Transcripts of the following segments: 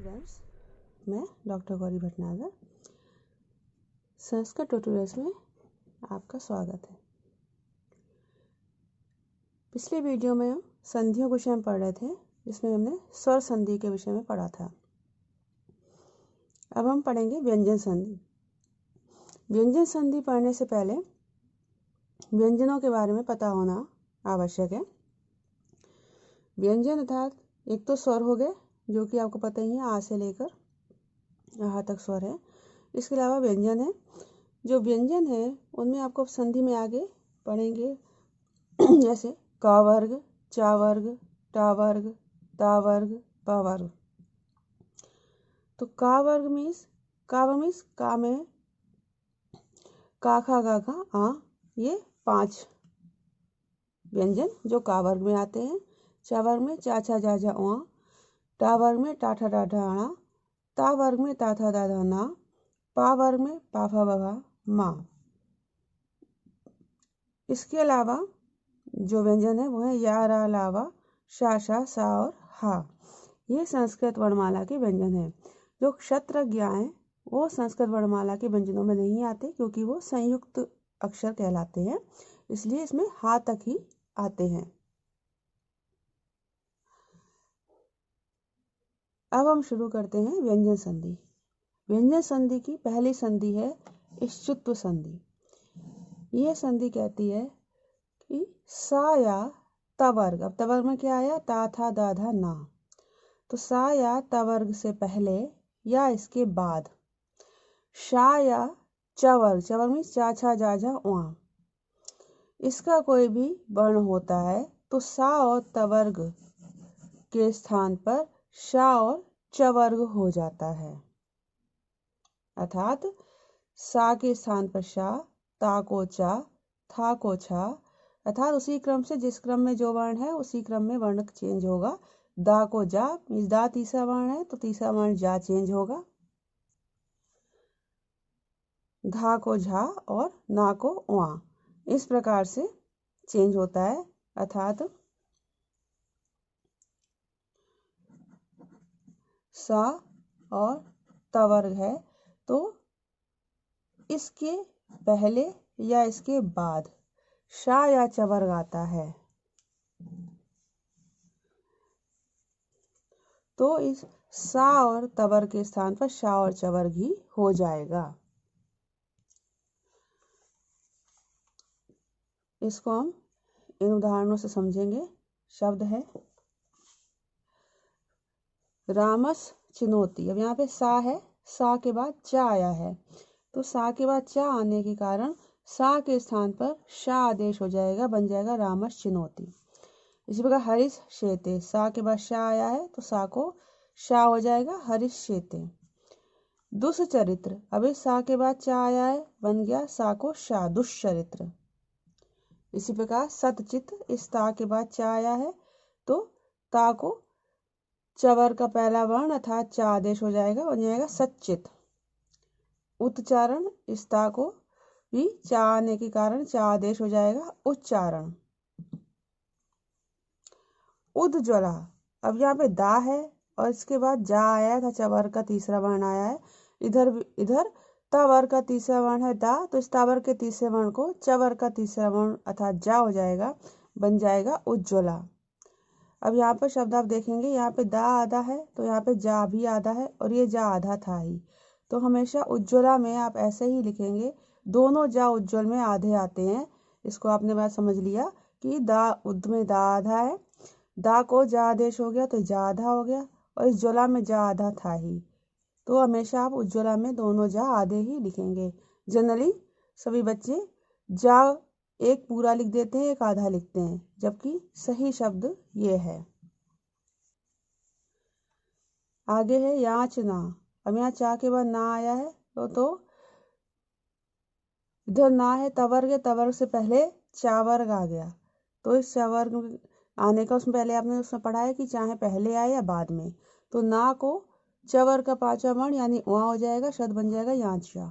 Students, मैं doctor Gauri Bhatnagar Sanskrit tutorials में आपका स्वागत है। पिछले वीडियो में हम संधियों के विषय में पढ़ रहे थे, जिसमें हमने स्वर संधि के विषय में पढ़ा था। अब हम पढ़ेंगे व्यंजन संधि। व्यंजन संधि पढ़ने से पहले व्यंजनों के बारे में पता होना आवश्यक है। व्यंजन अर्थात एक तो स्वर हो गए, जो कि आपको पता ही है, आ से लेकर यहाँ तक स्वर है। इसके अलावा व्यंजन है। जो व्यंजन है उनमें आपको संधि में आगे पढ़ेंगे, जैसे क वर्ग, चा वर्ग, टा वर्ग, ता वर्ग, प वर्ग। तो का वर्ग मीन्स का में का खा गा खा आ, ये 5 व्यंजन जो का वर्ग में आते हैं। चा वर्ग में चा छा जा जा उआ, टा वर्ग में टा ठा डा ढा आणा, ता वर्ग में ता था दा धा ना, पा वर्ग में पा फा बा माँ। इसके अलावा जो व्यंजन है वो है या, रा, लावा, शा, शा, सा और हा। ये संस्कृत वर्णमाला के व्यंजन है। जो क्षत्रज्ञ हैं वो संस्कृत वर्णमाला के व्यंजनों में नहीं आते, क्योंकि वो संयुक्त अक्षर कहलाते हैं, इसलिए इसमें हा तक ही आते हैं। अब हम शुरू करते हैं व्यंजन संधि। व्यंजन संधि की पहली संधि है इश्चुत्व संधि। यह संधि कहती है कि सा या तवर्ग, अब तवर्ग में क्या आया, ता था दा धा ना, तो सा या तवर्ग से पहले या इसके बाद शा या चवर्ग, चवर्ग में चा छा जा जा उआ, इसका कोई भी वर्ण होता है तो सा और तवर्ग के स्थान पर शा और चवर्ग हो जाता है। अर्थात सा के स्थान पर शा, ता को चा, था को छा, अर्थात उसी क्रम से जिस क्रम में जो वर्ण है उसी क्रम में वर्ण चेंज होगा। दा को जा, दा तीसरा वर्ण है तो तीसरा वर्ण जा चेंज होगा। धा को झा और ना को उआ, इस प्रकार से चेंज होता है। अर्थात सा और तवर्ग है तो इसके पहले या इसके बाद शा या चवर्ग आता है, तो इस सा और तवर्ग के स्थान पर शा और चवर्ग ही हो जाएगा। इसको हम इन उदाहरणों से समझेंगे। शब्द है रामस चिनोती। अब यहाँ पे सा है, सा के बाद चा आया है, तो सा के बाद चा आने के कारण सा के स्थान पर शा आदेश हो जाएगा, बन जाएगा रामस चिनोती। इसी प्रकार हरीश शेते, सा के बाद शा आया है तो सा को शा हो जाएगा हरीश शेते। दुष्चरित्र, अभी सा के बाद चा आया है, बन गया सा को शा, दुष्चरित्र। इसी प्रकार सतचित, इस ता के बाद चा आया है तो ता को चवर का पहला वर्ण अर्थात चा आदेश हो जाएगा, बन जाएगा सच्चित। उच्चारण, इस ता को भी चा आने के कारण चा आदेश हो जाएगा उच्चारण। उज्ज्वला, अब यहाँ पे दा है और इसके बाद जा आया था, चवर का तीसरा वर्ण आया है। इधर तावर का तीसरा वर्ण है दा, तो इस तावर के तीसरे वर्ण को चवर का तीसरा वर्ण अर्थात जा हो जाएगा, बन जाएगा उज्ज्वला। अब यहाँ पर शब्द आप देखेंगे, यहाँ पे दा आधा है तो यहाँ पे जा भी आधा है और ये जा आधा था ही, तो हमेशा उज्ज्वला में आप ऐसे ही लिखेंगे, दोनों जा उज्ज्वल में आधे आते हैं। इसको आपने बात समझ लिया कि दा उद में दा आधा है, दा को जा आदेश हो गया तो जा आधा हो गया, और इस ज्वला में जा आधा था ही, तो हमेशा आप उज्ज्वला में दोनों जा आधे ही लिखेंगे। जनरली सभी बच्चे जा एक पूरा लिख देते हैं, एक आधा लिखते हैं, जबकि सही शब्द ये है। आगे है याचना। अब यहाँ चा के बाद ना आया है तो इधर ना है, तवर्ग है, तवर्ग से पहले चावर्ग आ गया, तो इस चावर्ग आने का उसमें पहले आपने उसमें पढ़ा है कि चाहे पहले आए या बाद में, तो ना को चवर का पांचवा वर्ण यानी वहाँ हो जाएगा, शब्द बन जाएगा याचा।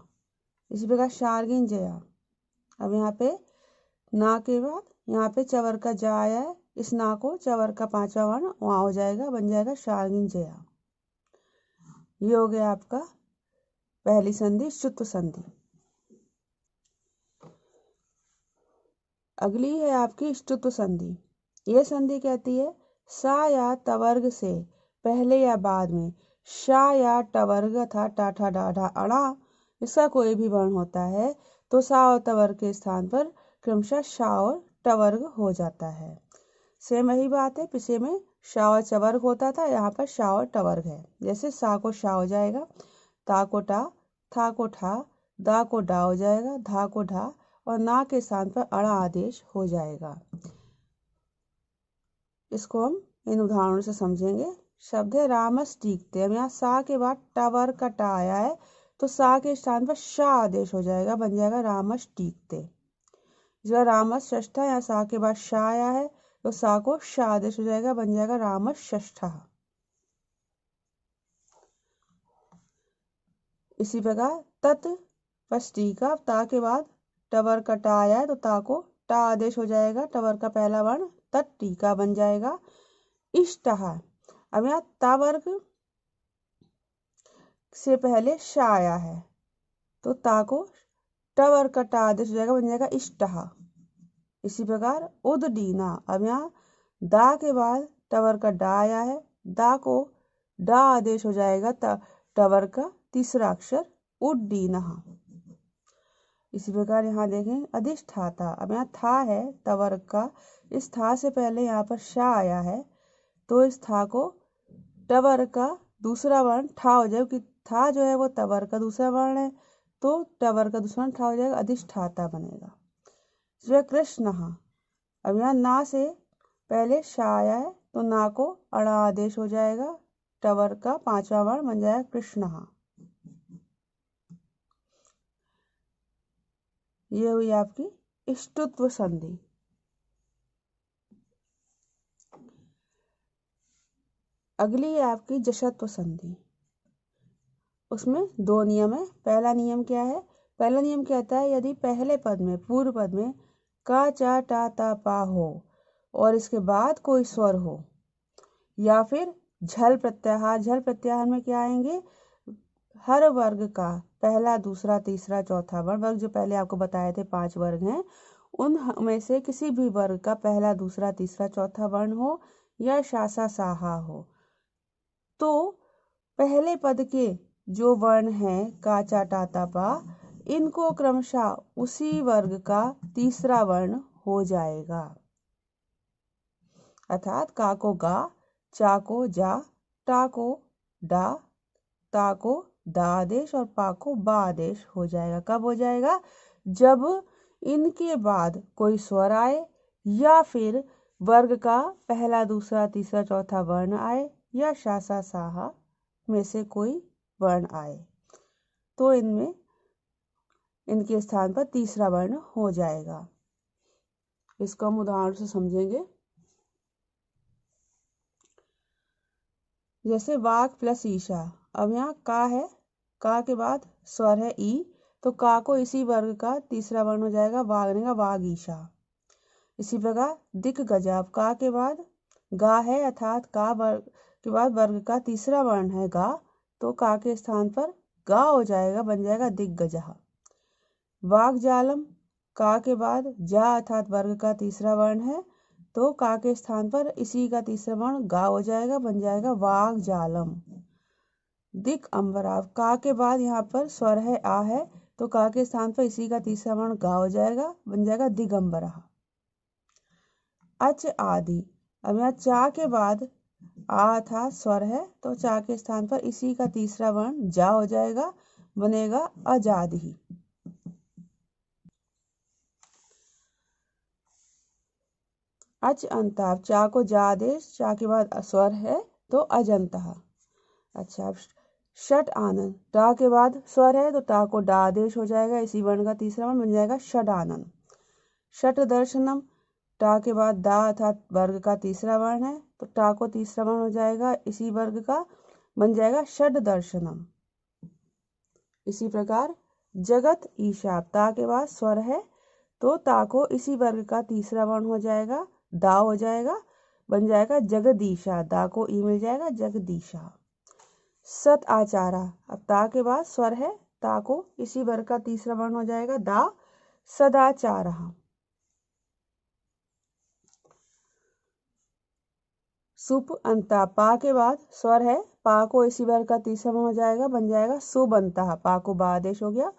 इसी प्रकार शार्गिन जया। अब यहाँ पे ना के बाद यहाँ पे चवर का जा आया है, इस ना को चवर का पांचवा वर्ण वहाँ हो जाएगा, बन जाएगा शार्गिन जया। ये हो गया आपका पहली संधि श्चुत्व संधि। अगली है आपकी ष्टुत्व संधि। यह संधि कहती है सा या तवर्ग से पहले या बाद में शा या टवर्ग था टाठा डाढ़ा अड़ा इसका कोई भी वर्ण होता है तो सा और तवर्ग के स्थान पर क्रमशः शा और टवर्ग हो जाता है। सेम वही बात है, पिछले में शा और चवर्ग होता था, यहाँ पर शा और टवर्ग है। जैसे सा को शा हो जाएगा, ता को टा, था को ठा, दा को डा हो जाएगा, धा को ढा और ना के स्थान पर अड़ा आदेश हो जाएगा। इसको हम इन उदाहरणों से समझेंगे। शब्द है रामस टीकते। अब यहाँ सा के बाद टवर का टा आया है तो सा के स्थान पर शा आदेश हो जाएगा, बन जाएगा रामस टीकते। जो रामस षष्ठा, यहाँ सा के बाद शा आया है तो सा को शा आदेश हो जाएगा, बन जाएगा रामस षष्ठा। इसी प्रकार तत् पष्टीका, ता के बाद टवर का टा आया है तो ता को टा आदेश हो जाएगा, टवर का पहला वर्ण तत् टीका बन जाएगा। इष्टः, अब यहाँ ता वर्ग से पहले शा आया है तो ता को टवर का टा आदेश हो जाएगा, बन जाएगा इष्टः। इसी प्रकार उद्दीना, अब यहाँ दा के बाद टवर का डा आया है, दा को डा आदेश हो जाएगा, टवर का तीसरा अक्षर उड्डीनः। इसी प्रकार यहाँ देखें अधिष्ठाता, अब यहाँ था है तवर्ग का, इस था से पहले यहाँ पर शा आया है तो इस था को टवर्ग का दूसरा वर्ण ठा हो जाएगा, क्योंकि था जो है वो तवर्ग का दूसरा वर्ण है तो टवर्ग का दूसरा वर्ण ठा हो जाएगा, अधिष्ठाता बनेगा। श्री कृष्ण, अब यहाँ ना से पहले शा आया है तो ना को अड़ा आदेश हो जाएगा, टवर्ग का पांचवा वर्ण बन जाएगा कृष्ण। ये हुई आपकी ष्टुत्व संधि। अगली है आपकी जशत्व संधि। उसमें दो नियम है। पहला नियम क्या है? पहला नियम कहता है यदि पहले पद में, पूर्व पद में का चा टा ता पा हो और इसके बाद कोई स्वर हो या फिर झल प्रत्याहार। झल प्रत्याहार में क्या आएंगे? हर वर्ग का पहला दूसरा तीसरा चौथा वर्ग जो पहले आपको बताए थे 5 वर्ग हैं, उन में से किसी भी वर्ग का पहला दूसरा तीसरा चौथा वर्ण हो या शासा साहा हो तो पहले पद के जो वर्ण हैं का चा टा ता पा, इनको क्रमशः उसी वर्ग का तीसरा वर्ण हो जाएगा। अर्थात का को गा, चा को जा, टा को डा, ता को दा आदेश और पा को बा आदेश हो जाएगा। कब हो जाएगा? जब इनके बाद कोई स्वर आए या फिर वर्ग का पहला दूसरा तीसरा चौथा वर्ण आए या शासा साहा में से कोई वर्ण आए तो इनमें इनके स्थान पर तीसरा वर्ण हो जाएगा। इसको हम उदाहरण से समझेंगे। जैसे वाक प्लस ईशा। अब यहाँ का है, का के बाद स्वर है ई तो का को इसी वर्ग का तीसरा वर्ण हो जाएगा, वाग बनेगा वाग ईशा। इसी प्रकार दिक गजा, का के बाद गा है अर्थात का वर्ग के बाद वर्ग का तीसरा वर्ण है गा तो का के स्थान पर गा हो जाएगा, बन जाएगा दिग्गजा। वाग जालम, का के बाद जा अर्थात वर्ग का तीसरा वर्ण है तो का के स्थान पर इसी का तीसरा वर्ण गा हो जाएगा, बन जाएगा वाग जालम। दिक अंबराव, का के बाद यहाँ पर स्वर है आ है तो का के स्थान पर इसी का तीसरा वर्ण गा हो जाएगा, बन जाएगा दिगंबरा। अच आदि, अब यहाँ चा के बाद आ था स्वर है तो चा के स्थान पर इसी का तीसरा वर्ण जा हो जाएगा, बनेगा अजादि। अच अंता, चा को जा आदेश, चा के बाद स्वर है तो अजंता। अच्छा, षट आनंद, टा के बाद स्वर है तो टा को डा आदेश हो जाएगा, इसी वर्ण का तीसरा वर्ण बन जाएगा षड आनंद। षट दर्शनम, टा के बाद दा अर्थात वर्ग का तीसरा वर्ण है तो टा को तीसरा वर्ण हो जाएगा, इसी वर्ग का बन जाएगा षड दर्शनम। इसी प्रकार जगत ईशा, ता के बाद स्वर है तो ता को इसी वर्ग का तीसरा वर्ण हो जाएगा, दा हो जाएगा, बन जाएगा जगदीशा। दा को ई मिल जाएगा जगदीशा। सत आचारा। अब ता के बाद स्वर है, ता को इसी वर्ग का तीसरा वर्ण हो जाएगा दा, सदाचारः। सुप अंता, पा के बाद स्वर है, पा को इसी वर्ग का तीसरा वर्ण हो जाएगा, बन जाएगा सुबंता, पा को बा आदेश हो गया।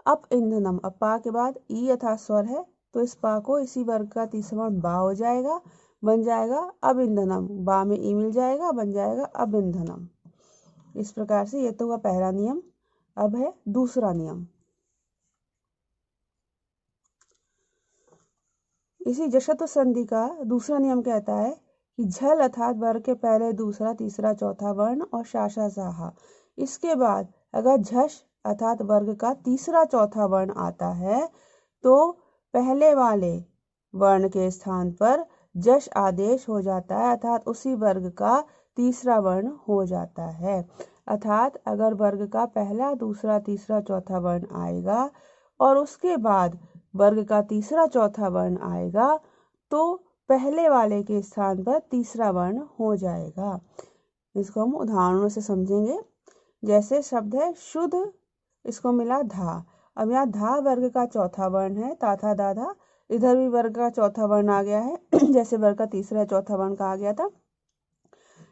अप ईंधनम, अब पा के बाद ई अर्थात स्वर है, तो इस पा को इसी वर्ग का तीसरा वर्ण बा हो जाएगा, बन जाएगा अब ईंधनम, बा में ई मिल जाएगा, बन जाएगा अब ईंधनम। इस प्रकार से ये तो हुआ पहला नियम। अब है दूसरा नियम। इसी जशत्व संधि का दूसरा नियम कहता है कि झल अर्थात वर्ग के पहले, दूसरा, तीसरा, चौथा वर्ण और शाशा साहा, इसके बाद अगर झश अर्थात वर्ग का तीसरा चौथा वर्ण आता है तो पहले वाले वर्ण के स्थान पर जश आदेश हो जाता है, अर्थात उसी वर्ग का तीसरा वर्ण हो जाता है। अर्थात अगर वर्ग का पहला, दूसरा, तीसरा, चौथा वर्ण आएगा और उसके बाद वर्ग का तीसरा चौथा वर्ण आएगा तो पहले वाले के स्थान पर तीसरा वर्ण हो जाएगा। इसको हम उदाहरणों से समझेंगे। जैसे शब्द है शुद्ध, इसको मिला धा। अब यहाँ धा वर्ग का चौथा वर्ण है, ताथा दाधा, इधर भी वर्ग का चौथा वर्ण आ गया है जैसे वर्ग का तीसरा चौथा वर्ण कहा गया था,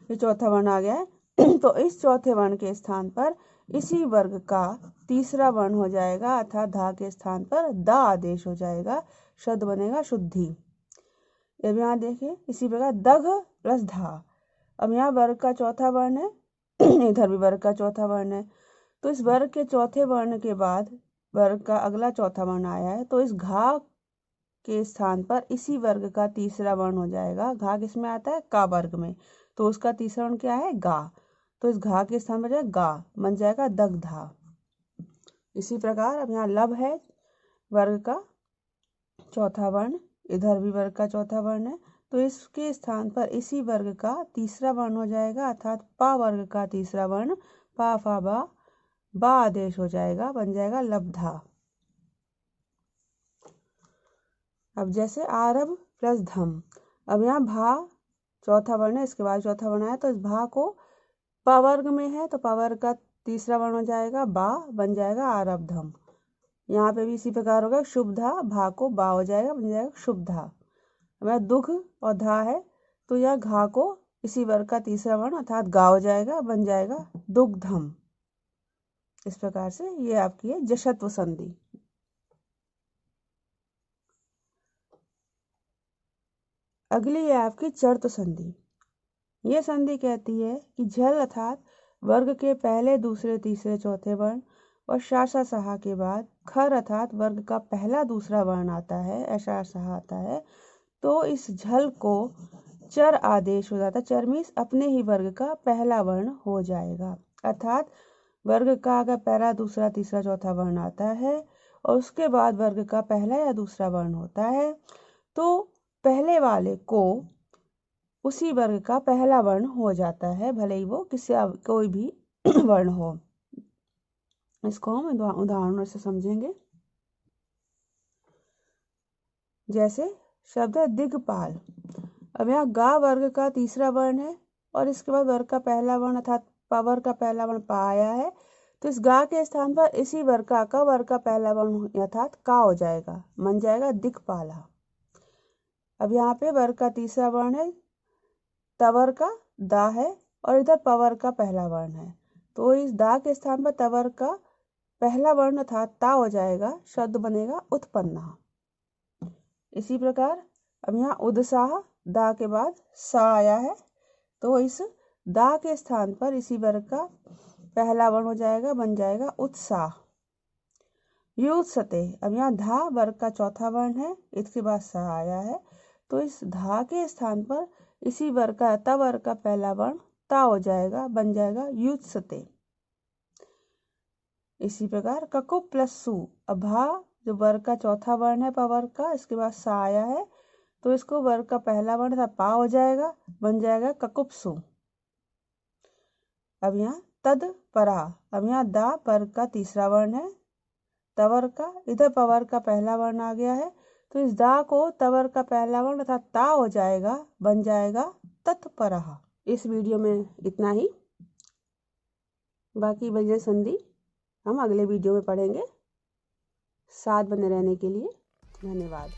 ये चौथा वर्ण आ गया है तो इस चौथे वर्ण के स्थान पर इसी वर्ग का तीसरा वर्ण हो जाएगा, अर्थात धा के स्थान पर दा आदेश हो जाएगा, शब्द बनेगा शुद्धि। अब यहाँ देखिए इसी प्रकार दघ प्लस धा। अब यहाँ वर्ग का चौथा वर्ण है इधर भी वर्ग का चौथा वर्ण है, तो इस वर्ग के चौथे वर्ण के बाद वर्ग का अगला चौथा वर्ण आया है, तो इस घा के स्थान पर इसी वर्ग का तीसरा वर्ण हो जाएगा। घा किसमें आता है? का वर्ग में, तो उसका तीसरा वर्ण क्या है? गा। तो इस घा के स्थान पर जाएगा गा, बन जाएगा दग्धा। इसी प्रकार अब यहाँ लब है वर्ग का चौथा वर्ण, इधर भी वर्ग का चौथा वर्ण है, तो इसके स्थान पर इसी वर्ग का तीसरा वर्ण हो जाएगा, अर्थात पा वर्ग का तीसरा वर्ण पा फा बा आदेश हो जाएगा, बन जाएगा लब्धा। अब जैसे आरभ प्लस धम, अब यहाँ भा चौथा वर्ण है, इसके बाद चौथा वर्ण है, तो इस भा को पा वर्ग में है तो पा वर्ग का तीसरा वर्ण हो जाएगा बा, बन जाएगा आरब्धम। यहाँ पे भी इसी प्रकार होगा, शुभधा, भा को बा हो जाएगा, बन जाएगा शुभधा। अब दुख और धा है, तो यह घा को इसी वर्ग का तीसरा वर्ण अर्थात गा हो जाएगा, बन जाएगा दुग्धम। इस प्रकार से ये आपकी है जशत्व संधि। अगली है आपकी चर्त संधि। ये संधि कहती है कि झल अर्थात वर्ग के पहले, दूसरे, तीसरे, चौथे वर्ण और शाशा सहा के बाद खर अर्थात वर्ग का पहला, दूसरा वर्ण आता है, ऐसा सहा आता है, तो इस झल को चर आदेश हो जाता है। चर मीन्स अपने ही वर्ग का पहला वर्ण हो जाएगा, अर्थात वर्ग का अगर पहला, दूसरा, तीसरा, चौथा वर्ण आता है और उसके बाद वर्ग का पहला या दूसरा वर्ण होता है तो पहले वाले को उसी वर्ग का पहला वर्ण हो जाता है, भले ही वो किसी कोई भी वर्ण हो। इसको हम उदाहरणों से समझेंगे। जैसे शब्द है दिग्पाल। अब यहाँ गा वर्ग का तीसरा वर्ण है और इसके बाद वर्ग का पहला वर्ण अर्थात पा वर्ग का पहला वर्ण पा आया है, तो इस गा के स्थान पर इसी वर्ग का वर्ग का पहला वर्ण अर्थात का हो जाएगा, बन जाएगा दिक्पाला। अब यहाँ पे वर्ग का तीसरा वर्ण है, तवर का दा है और इधर पवर का पहला वर्ण है, तो इस दा के स्थान पर तवर का पहला वर्ण अर्थात ता हो जाएगा, शब्द बनेगा उत्पन्ना। इसी प्रकार अब यहाँ उदसाह, दा के बाद सा आया है, तो इस दा के स्थान पर इसी वर्ग का पहला वर्ण हो जाएगा, बन जाएगा उत्साह। युत्सते, अब यहाँ धा वर्ग का चौथा वर्ण है, इसके बाद सा आया है, तो इस धा के स्थान पर इसी वर्ग का ता वर्ग का पहला वर्ण ता हो जाएगा, बन जाएगा युत्सते। इसी प्रकार ककुप प्लस सु, अब भा जो वर्ग का चौथा वर्ण है पा वर्ग का, इसके बाद सा आया है, तो इसको वर्ग का पहला वर्ण था पा हो जाएगा, बन जाएगा ककुपसु। अब यहाँ तद परा, अब यहाँ दा वर्ग का तीसरा वर्ण है, तवर का इधर पवर का पहला वर्ण आ गया है, तो इस दा को तवर का पहला वर्ण अर्थात ता हो जाएगा, बन जाएगा तत्परः। इस वीडियो में इतना ही। बाकी व्यंजन संधि हम अगले वीडियो में पढ़ेंगे। साथ बने रहने के लिए धन्यवाद।